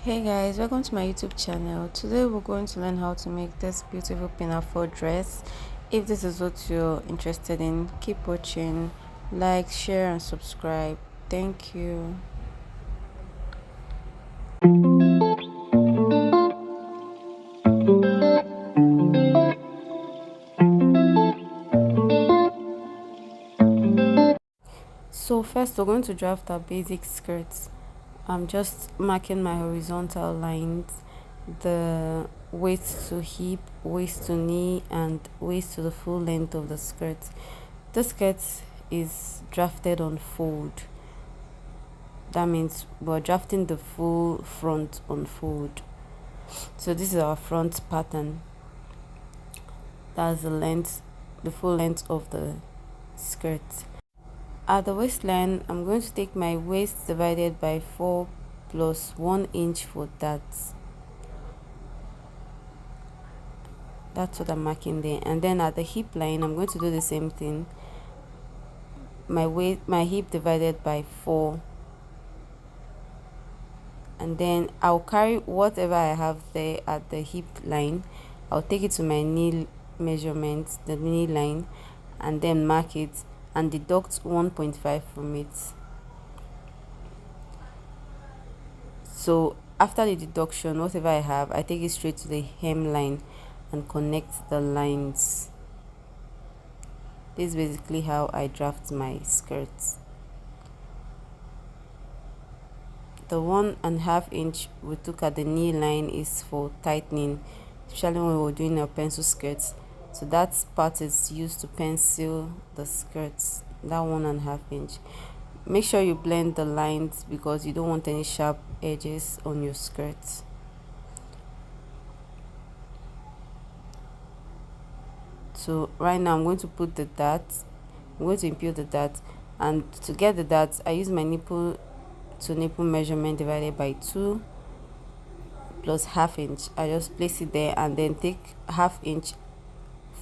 Hey guys, welcome to my YouTube channel. Today we're going to learn how to make this beautiful pinafore dress. If this is what you're interested in, keep watching, like, share and subscribe. Thank you. So first we're going to draft our basic skirts. I'm just marking my horizontal lines, the waist to hip, waist to knee, and waist to the full length of the skirt. This skirt is drafted on fold. That means we're drafting the full front on fold. So this is our front pattern. That's the length, the full length of the skirt. At the waistline, I'm going to take my waist divided by 4 plus 1 inch for that. That's what I'm marking there. And then at the hip line, I'm going to do the same thing. My hip divided by 4. And then I'll carry whatever I have there at the hip line. I'll take it to my knee measurement, the knee line, and then mark it and deduct 1.5 from it. So after the deduction, whatever I have, I take it straight to the hem line and connect the lines. This is basically how I draft my skirts. The 1.5 inch we took at the knee line is for tightening, especially when we're doing our pencil skirts. So that part is used to pencil the skirts, that 1.5 inch. Make sure you blend the lines because you don't want any sharp edges on your skirts. So right now I'm going to put the dart. I'm going to impute the dart, and to get the dart I use my nipple to nipple measurement divided by 2 plus ½ inch. I just place it there and then take ½ inch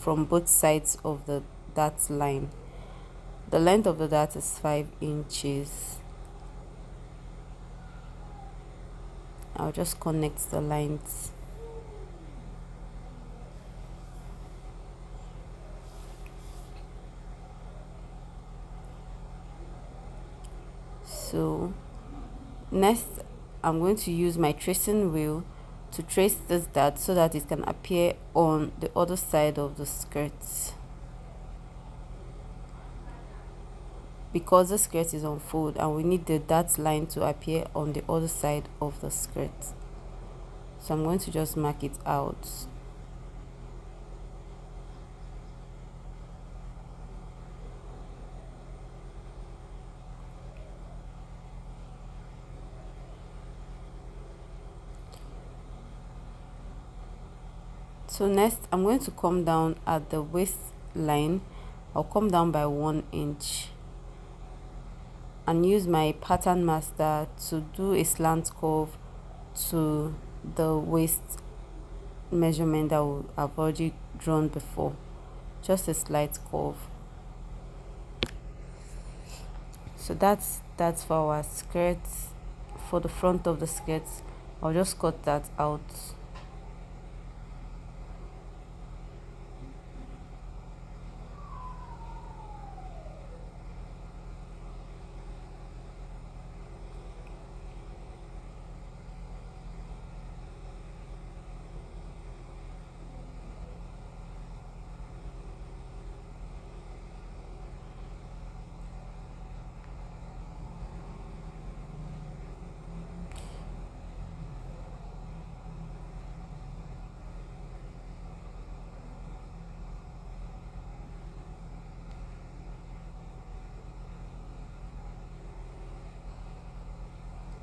from both sides of the dart line. The length of the dart is 5 inches. I'll just connect the lines. So next I'm going to use my tracing wheel to trace this dart so that it can appear on the other side of the skirt, because the skirt is on fold and we need the dart line to appear on the other side of the skirt. So I'm going to just mark it out. So next I'm going to come down at the waistline. I'll come down by 1 inch and use my pattern master to do a slant curve to the waist measurement that I've already drawn before. Just a slight curve. So that's for our skirt. For the front of the skirt, I'll just cut that out.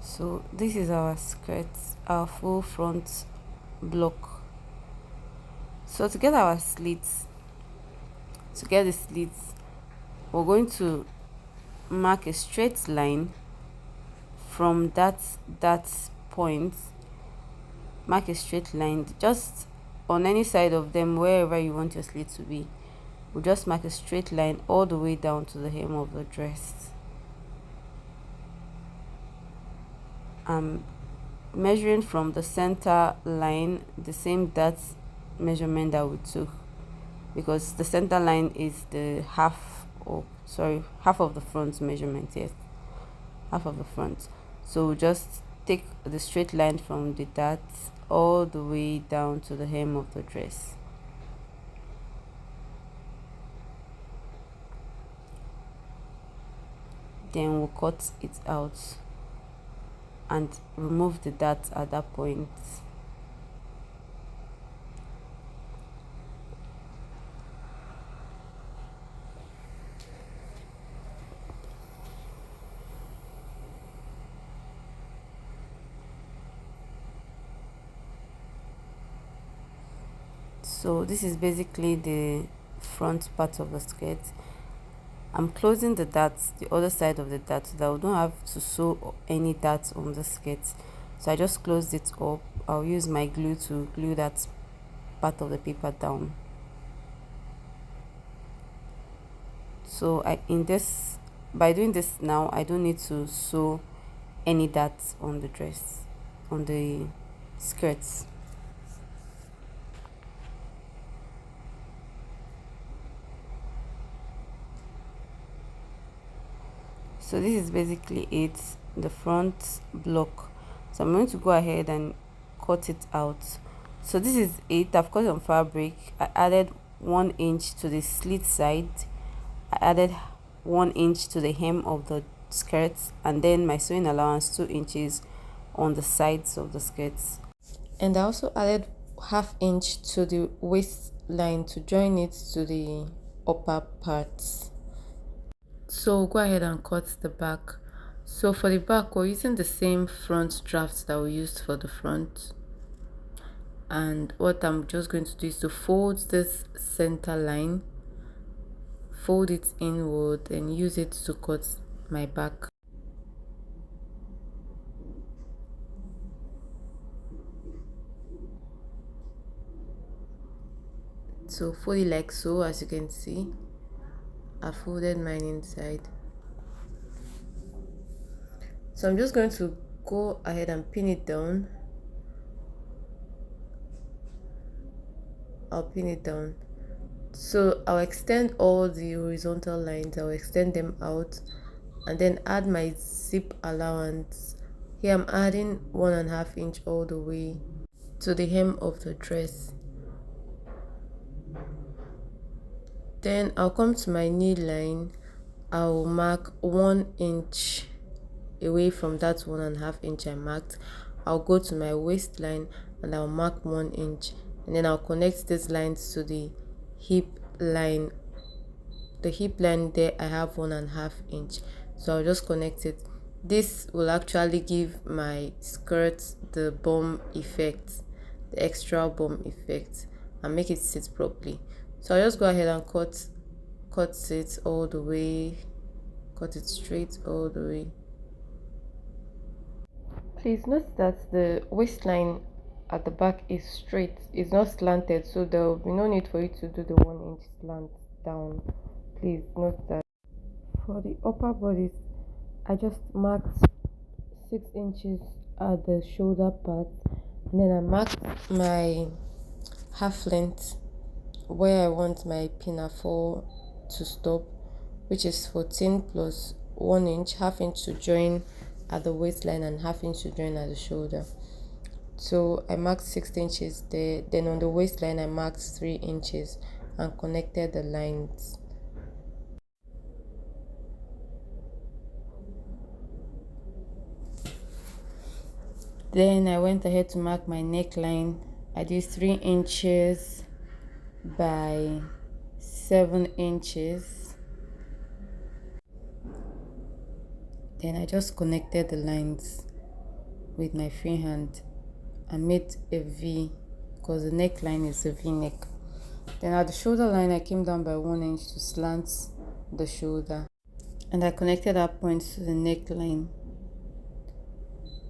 So this is our skirt, our full front block. So to get our slits, to get the slits, we're going to mark a straight line from that point. Mark a straight line just on any side of them, wherever you want your slit to be. We'll just mark a straight line all the way down to the hem of the dress. measuring from the center line, the same depth measurement that we took, because the center line is the half, or sorry, half of the front measurement. Yes, half of the front. So just take the straight line from the dart all the way down to the hem of the dress. Then we'll cut it out and remove the dart at that point. So this is basically the front part of the skirt. I'm closing the darts, the other side of the dart, so that we don't have to sew any darts on the skirt. So I just closed it up. I'll use my glue to glue that part of the paper down. So by doing this now, I don't need to sew any darts on the dress, on the skirts. So this is basically it, the front block. So I'm going to go ahead and cut it out. So this is it. I've cut on fabric. I added 1 inch to the slit side. I added 1 inch to the hem of the skirt, and then my sewing allowance 2 inches on the sides of the skirts. And I also added ½ inch to the waistline to join it to the upper parts. So go ahead and cut the back. So for the back, we're using the same front draft that we used for the front. And what I'm just going to do is to fold this center line, fold it inward, and use it to cut my back. So fold it like so. As you can see, I folded mine inside. So I'm just going to go ahead and pin it down. I'll pin it down. So I'll extend all the horizontal lines, I'll extend them out, and then add my zip allowance. Here I'm adding 1½ inch all the way to the hem of the dress. Then I'll come to my knee line. I'll mark 1 inch away from that 1½ inch I marked. I'll go to my waistline and I'll mark 1 inch, and then I'll connect these lines to the hip line. The hip line there, I have 1½ inch, so I'll just connect it. This will actually give my skirt the bum effect, the extra bum effect, and make it sit properly. So I'll just go ahead and cut it all the way, cut it straight all the way. Please note that the waistline at the back is straight, it's not slanted, so there will be no need for you to do the 1 inch slant down. Please note that. For the upper bodice, I just marked 6 inches at the shoulder part, and then I marked my half length where I want my pinafore to stop, which is 14 plus 1 inch, ½ inch to join at the waistline and ½ inch to join at the shoulder. So I marked 6 inches there. Then on the waistline I marked 3 inches and connected the lines. Then I went ahead to mark my neckline. I did 3 inches by 7 inches. Then I just connected the lines with my free hand and made a V, because the neckline is a V neck. Then at the shoulder line I came down by 1 inch to slant the shoulder, and I connected that point to the neckline.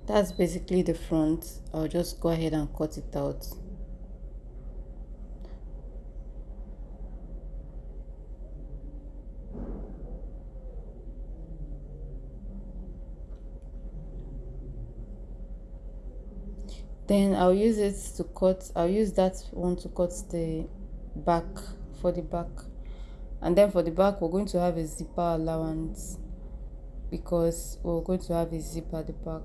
That's basically the front. I'll just go ahead and cut it out. Then I'll use that one to cut the back, for the back. And then for the back, we're going to have a zipper allowance, because we're going to have a zip at the back.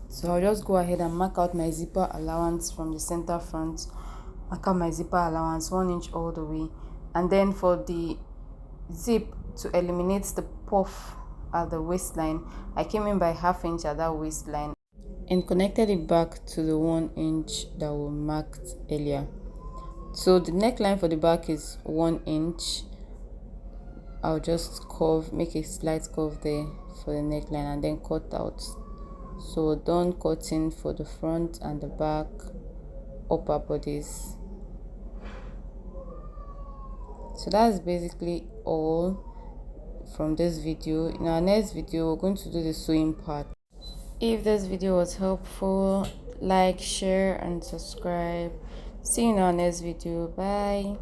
So I'll just go ahead and mark out my zipper allowance from the center front. Mark out my zipper allowance 1 inch all the way. And then for the zip, to eliminate the puff at the waistline, I came in by 1/2 inch at that waistline and connected it back to the 1 inch that we marked earlier. So the neckline for the back is 1 inch. I'll just make a slight curve there for the neckline and then cut out. So done cutting for the front and the back upper bodice. So that's basically all from this video. In our next video, we're going to do the sewing part. If this video was helpful, like, share and subscribe. See you in our next video. Bye.